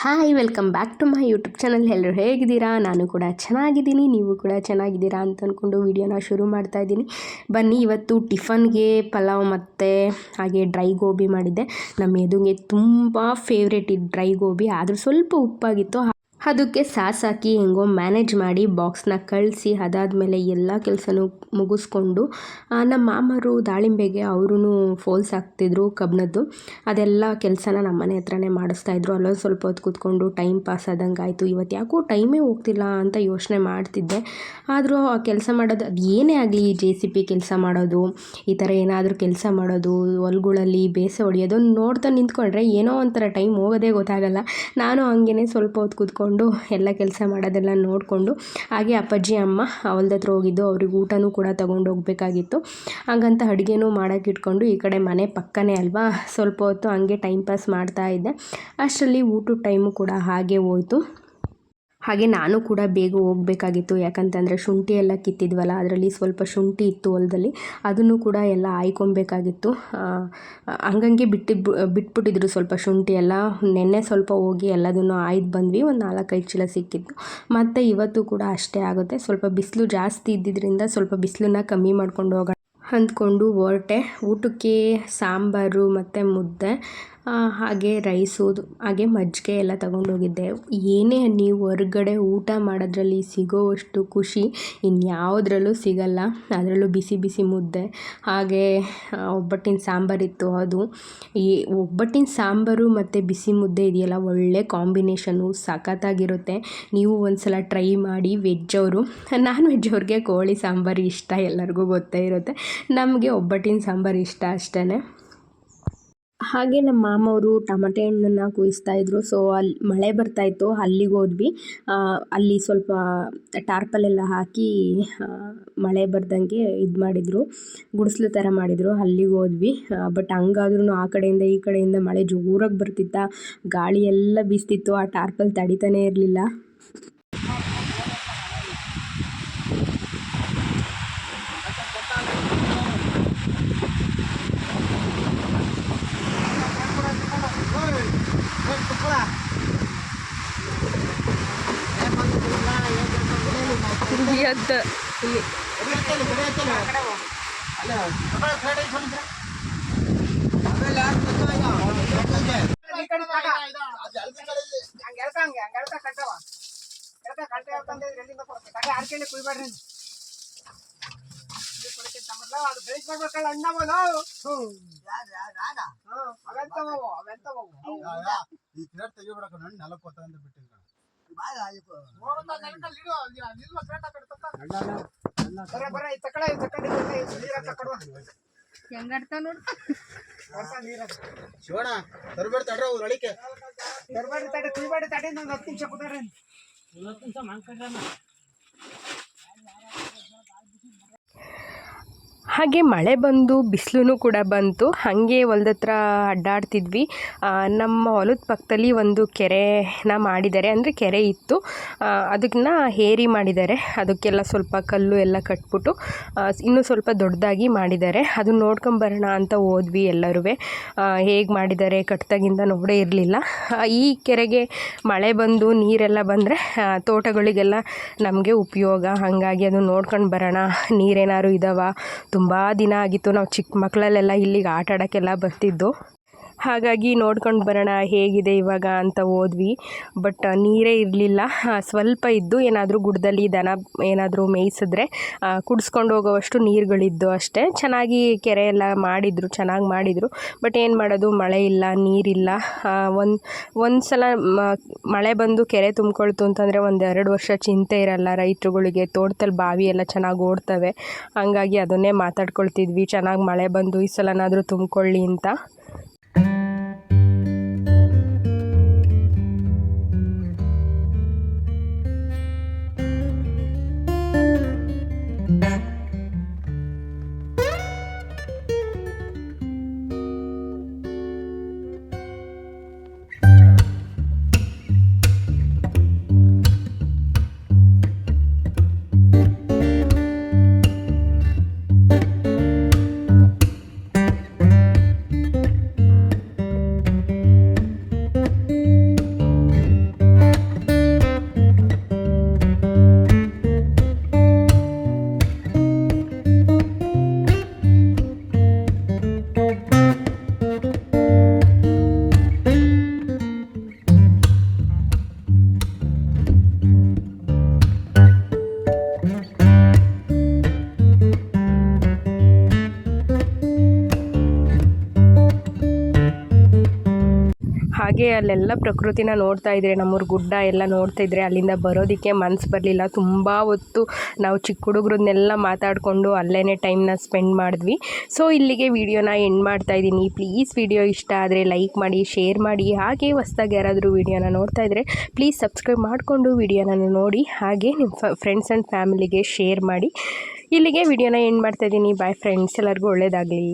Hi welcome back to my YouTube channel. ಎಲ್ಲರೂ ಹೇಗಿದ್ದೀರಾ? ನಾನು ಕೂಡ ಚೆನ್ನಾಗಿದ್ದೀನಿ, ನೀವು ಕೂಡ ಚೆನ್ನಾಗಿದ್ದೀರಾ ಅಂತ ಅಂದ್ಕೊಂಡು ವಿಡಿಯೋನ ಶುರು ಮಾಡ್ತಾ ಇದ್ದೀನಿ. ಬನ್ನಿ, ಇವತ್ತು ಟಿಫನ್ಗೆ ಪಲಾವ್ ಮತ್ತು ಹಾಗೆ ಡ್ರೈ ಗೋಬಿ ಮಾಡಿದ್ದೆ. ನಮ್ಮ ಎದುರಿಗೆ ತುಂಬ ಫೇವ್ರೇಟ್ ಇದು ಡ್ರೈ ಗೋಬಿ, ಆದರೂ ಸ್ವಲ್ಪ ಉಪ್ಪಾಗಿತ್ತು. ಅದಕ್ಕೆ ಸಾಸ್ ಹಾಕಿ ಹೆಂಗೋ ಮ್ಯಾನೇಜ್ ಮಾಡಿ ಬಾಕ್ಸ್ನ ಕಳಿಸಿ ಅದಾದಮೇಲೆ ಎಲ್ಲ ಕೆಲಸನೂ ಮುಗಿಸ್ಕೊಂಡು ನಮ್ಮ ಮಾಮರು ದಾಳಿಂಬೆಗೆ ಅವರು ಫೋಲ್ಸ್ ಹಾಕ್ತಿದ್ರು ಕಬ್ಬಣದ್ದು. ಅದೆಲ್ಲ ಕೆಲಸನ ನಮ್ಮ ಮನೆ ಹತ್ರನೇ ಮಾಡಿಸ್ತಾಯಿದ್ರು. ಅಲ್ಲೊಂದು ಸ್ವಲ್ಪ ಹೊತ್ತು ಕೂತ್ಕೊಂಡು ಟೈಮ್ ಪಾಸ್ ಆದಂಗೆ ಆಯಿತು. ಇವತ್ತು ಯಾಕೋ ಟೈಮೇ ಹೋಗ್ತಿಲ್ಲ ಅಂತ ಯೋಚನೆ ಮಾಡ್ತಿದ್ದೆ. ಆದರೂ ಆ ಕೆಲಸ ಮಾಡೋದು, ಅದು ಏನೇ ಆಗಲಿ, JCB ಕೆಲಸ ಮಾಡೋದು, ಈ ಥರ ಏನಾದರೂ ಕೆಲಸ ಮಾಡೋದು, ಹೊಲ್ಗಳಲ್ಲಿ ಬೇಸೆ ಹೊಡೆಯೋದು ನೋಡ್ತಾ ನಿಂತ್ಕೊಂಡ್ರೆ ಏನೋ ಒಂಥರ ಟೈಮ್ ಹೋಗೋದೇ ಗೊತ್ತಾಗಲ್ಲ. ನಾನು ಹಂಗೇ ಸ್ವಲ್ಪ ಹೊತ್ತು ಕೂತ್ಕೊಂಡು ಎಲ್ಲ ಕೆಲಸ ಮಾಡೋದೆಲ್ಲ ನೋಡಿಕೊಂಡು ಹಾಗೆ ಅಪ್ಪಾಜಿ ಅಮ್ಮ ಹೊಲ್ದ ಹತ್ರ ಹೋಗಿದ್ದು, ಅವ್ರಿಗೆ ಊಟನೂ ಕೂಡ ತೊಗೊಂಡು ಹೋಗಬೇಕಾಗಿತ್ತು. ಹಾಗಂತ ಅಡುಗೆನೂ ಮಾಡೋಕ್ಕೆ ಇಟ್ಕೊಂಡು ಈ ಕಡೆ ಮನೆ ಪಕ್ಕನೇ ಅಲ್ವಾ, ಸ್ವಲ್ಪ ಹೊತ್ತು ಹಂಗೆ ಟೈಮ್ ಪಾಸ್ ಮಾಡ್ತಾ ಇದ್ದೆ. ಅಷ್ಟರಲ್ಲಿ ಊಟದ ಟೈಮು ಕೂಡ ಹಾಗೆ ಹೋಯಿತು. ಹಾಗೆ ನಾನು ಕೂಡ ಬೇಗ ಹೋಗಬೇಕಾಗಿತ್ತು, ಯಾಕಂತಂದರೆ ಶುಂಠಿ ಎಲ್ಲ ಕಿತ್ತಿದ್ವಲ್ಲ, ಅದರಲ್ಲಿ ಸ್ವಲ್ಪ ಶುಂಠಿ ಇತ್ತು ಹೊಲದಲ್ಲಿ, ಅದನ್ನು ಕೂಡ ಎಲ್ಲ ಆಯ್ಕೊಬೇಕಾಗಿತ್ತು. ಹಂಗಂಗೆ ಬಿಟ್ಬಿಟ್ಟಿದ್ರು ಸ್ವಲ್ಪ ಶುಂಠಿ ಎಲ್ಲ. ನೆನ್ನೆ ಸ್ವಲ್ಪ ಹೋಗಿ ಎಲ್ಲದನ್ನು ಆಯ್ದು ಬಂದ್ವಿ, ಒಂದು 4-5 ಚೀಲ ಸಿಕ್ಕಿತ್ತು. ಮತ್ತು ಇವತ್ತು ಕೂಡ ಅಷ್ಟೇ ಆಗುತ್ತೆ. ಸ್ವಲ್ಪ ಬಿಸಿಲು ಜಾಸ್ತಿ ಇದ್ದಿದ್ದರಿಂದ ಸ್ವಲ್ಪ ಬಿಸಿಲನ್ನ ಕಮ್ಮಿ ಮಾಡ್ಕೊಂಡು ಹೋಗೋಣ ಅಂದ್ಕೊಂಡು ಹೊರಟೆ. ಊಟಕ್ಕೆ ಸಾಂಬಾರು ಮತ್ತು ಮುದ್ದೆ, ಹಾಗೆ ರೈಸು, ಹಾಗೆ ಮಜ್ಜಿಗೆ ಎಲ್ಲ ತಗೊಂಡೋಗಿದ್ದೆ. ಏನೇ ನೀವು ಹೊರಗಡೆ ಊಟ ಮಾಡೋದ್ರಲ್ಲಿ ಸಿಗೋವಷ್ಟು ಖುಷಿ ಇನ್ಯಾವುದ್ರಲ್ಲೂ ಸಿಗಲ್ಲ. ಅದರಲ್ಲೂ ಬಿಸಿ ಬಿಸಿ ಮುದ್ದೆ, ಹಾಗೆ ಒಬ್ಬಟ್ಟಿನ ಸಾಂಬಾರಿತ್ತು. ಅದು ಈ ಒಬ್ಬಟ್ಟಿನ ಸಾಂಬಾರು ಮತ್ತು ಬಿಸಿ ಮುದ್ದೆ ಇದೆಯಲ್ಲ, ಒಳ್ಳೆ ಕಾಂಬಿನೇಷನು, ಸಖತ್ತಾಗಿರುತ್ತೆ. ನೀವು ಒಂದು ಸಲ ಟ್ರೈ ಮಾಡಿ. ನಾನ್ ವೆಜ್ ಅವ್ರಿಗೆ ಕೋಳಿ ಸಾಂಬಾರು ಇಷ್ಟ, ಎಲ್ಲರಿಗೂ ಗೊತ್ತೇ ಇರುತ್ತೆ. ನಮಗೆ ಒಬ್ಬಟ್ಟಿನ ಸಾಂಬಾರು ಇಷ್ಟ ಅಷ್ಟೇ. ಹಾಗೆ ನಮ್ಮ ಮಾಮವರು ಟಮಟೆ ಹಣ್ಣನ್ನು ಕುಯಿಸ್ತಾಯಿದ್ರು. ಸೊ ಅಲ್ಲಿ ಮಳೆ ಬರ್ತಾಯಿತ್ತು, ಅಲ್ಲಿಗೆ ಹೋದ್ವಿ. ಅಲ್ಲಿ ಸ್ವಲ್ಪ ಟಾರ್ಪಲೆಲ್ಲ ಹಾಕಿ ಮಳೆ ಬರ್ದಂಗೆ ಇದು ಮಾಡಿದರು, ಗುಡಿಸ್ಲು ಥರ ಮಾಡಿದರು. ಅಲ್ಲಿಗೆ ಹೋದ್ವಿ. ಬಟ್ ಹಂಗಾದ್ರೂ ಆ ಕಡೆಯಿಂದ ಈ ಕಡೆಯಿಂದ ಮಳೆ ಜೋರಾಗಿ ಬರ್ತಿತ್ತ, ಗಾಳಿ ಎಲ್ಲ ಬೀಸ್ತಿತ್ತು. ಆ ಟಾರ್ಪಲ್ ತಡಿತಾನೇ ಇರಲಿಲ್ಲ. ಹಾಗೆ ಮಳೆ ಬಂದು ಬಿಸಿಲು ಕೂಡ ಬಂತು. ಹಾಗೆ ಹೊಲ್ದ ಹತ್ರ ಅಡ್ಡಾಡ್ತಿದ್ವಿ. ನಮ್ಮ ಹೊಲದ ಪಕ್ಕದಲ್ಲಿ ಒಂದು ಕೆರೆನ ಮಾಡಿದ್ದಾರೆ, ಅಂದರೆ ಕೆರೆ ಇತ್ತು, ಅದನ್ನ ಹೇರಿ ಮಾಡಿದ್ದಾರೆ. ಅದಕ್ಕೆಲ್ಲ ಸ್ವಲ್ಪ ಕಲ್ಲು ಎಲ್ಲ ಕಟ್ಬಿಟ್ಟು ಇನ್ನೂ ಸ್ವಲ್ಪ ದೊಡ್ಡದಾಗಿ ಮಾಡಿದ್ದಾರೆ. ಅದನ್ನ ನೋಡ್ಕೊಂಬರೋಣ ಅಂತ ಹೋದ್ವಿ ಎಲ್ಲರೂ. ಹೇಗೆ ಮಾಡಿದ್ದಾರೆ ಕಟ್ದಾಗಿಂದ ನೋಡೇ ಇರಲಿಲ್ಲ. ಈ ಕೆರೆಗೆ ಮಳೆ ಬಂದು ನೀರೆಲ್ಲ ಬಂದರೆ ತೋಟಗಳಿಗೆಲ್ಲ ನಮಗೆ ಉಪಯೋಗ. ಹಾಗಾಗಿ ಅದು ನೋಡ್ಕೊಂಡು ಬರೋಣ, ನೀರೇನಾದ್ರು ಇದ್ದಾವ. ತುಂಬ ದಿನ ಆಗಿತ್ತು, ನಾವು ಚಿಕ್ಕ ಮಕ್ಕಳಲ್ಲೆಲ್ಲ ಇಲ್ಲಿಗೆ ಆಟ ಆಡೋಕ್ಕೆಲ್ಲ ಬರ್ತಿದ್ದು. ಹಾಗಾಗಿ ನೋಡ್ಕೊಂಡು ಬರೋಣ ಹೇಗಿದೆ ಇವಾಗ ಅಂತ ಹೋದ್ವಿ. ಬಟ್ ನೀರೇ ಇರಲಿಲ್ಲ, ಸ್ವಲ್ಪ ಇದ್ದು. ಏನಾದರೂ ಗುಡ್ಡದಲ್ಲಿ ದನ ಏನಾದರೂ ಮೇಯಿಸಿದ್ರೆ ಕುಡಿಸ್ಕೊಂಡು ಹೋಗೋವಷ್ಟು ನೀರುಗಳಿದ್ದು ಅಷ್ಟೇ. ಚೆನ್ನಾಗಿ ಕೆರೆ ಎಲ್ಲ ಮಾಡಿದರು, ಚೆನ್ನಾಗಿ ಮಾಡಿದರು. ಬಟ್ ಏನು ಮಾಡೋದು, ಮಳೆ ಇಲ್ಲ, ನೀರಿಲ್ಲ. ಒಂದು ಸಲ ಮಳೆ ಬಂದು ಕೆರೆ ತುಂಬಿಕೊಳ್ತು ಅಂತಂದರೆ 1-2 ವರ್ಷ ಚಿಂತೆ ಇರಲ್ಲ ರೈತರುಗಳಿಗೆ. ತೋಟದಲ್ಲಿ ಬಾವಿ ಎಲ್ಲ ಚೆನ್ನಾಗಿ ಓಡ್ತವೆ. ಹಾಗಾಗಿ ಅದನ್ನೇ ಮಾತಾಡ್ಕೊಳ್ತಿದ್ವಿ, ಚೆನ್ನಾಗಿ ಮಳೆ ಬಂದು ಈ ಸಲನಾದರೂ ತುಂಬಿಕೊಳ್ಳಿ ಅಂತ. ಹಾಗೆ ಅಲ್ಲೆಲ್ಲ ಪ್ರಕೃತಿನ ನೋಡ್ತಾ ಇದ್ರೆ ನಮ್ಮೂರು ಗುಡ್ಡ ಎಲ್ಲ ನೋಡ್ತಾ ಇದ್ರೆ ಅಲ್ಲಿಂದ ಬರೋದಕ್ಕೆ ಮನಸ್ಸು ಬರಲಿಲ್ಲ. ತುಂಬ ಹೊತ್ತು ನಾವು ಚಿಕ್ಕ ಹುಡುಗರನ್ನೆಲ್ಲ ಮಾತಾಡಿಕೊಂಡು ಅಲ್ಲೇ ಟೈಮ್ನ ಸ್ಪೆಂಡ್ ಮಾಡಿದ್ವಿ. ಸೊ ಇಲ್ಲಿಗೆ ವಿಡಿಯೋನ ಎಂಡ್ ಮಾಡ್ತಾ ಇದ್ದೀನಿ. ಪ್ಲೀಸ್ ವಿಡಿಯೋ ಇಷ್ಟ ಆದರೆ ಲೈಕ್ ಮಾಡಿ, ಶೇರ್ ಮಾಡಿ. ಹಾಗೆ ಹೊಸ್ದಾಗಿ ಯಾರಾದರೂ ವಿಡಿಯೋನ ನೋಡ್ತಾ ಇದ್ದರೆ ಪ್ಲೀಸ್ ಸಬ್ಸ್ಕ್ರೈಬ್ ಮಾಡಿಕೊಂಡು ವಿಡಿಯೋನ ನೋಡಿ, ಹಾಗೆ ನಿಮ್ಮ ಫ್ರೆಂಡ್ಸ್ ಆ್ಯಂಡ್ ಫ್ಯಾಮಿಲಿಗೆ ಶೇರ್ ಮಾಡಿ. ಇಲ್ಲಿಗೆ ವಿಡಿಯೋನ ಎಂಡ್ ಮಾಡ್ತಾ ಇದ್ದೀನಿ. ಬಾಯ್ ಫ್ರೆಂಡ್ಸ್, ಎಲ್ಲರಿಗೂ ಒಳ್ಳೆಯದಾಗಲಿ.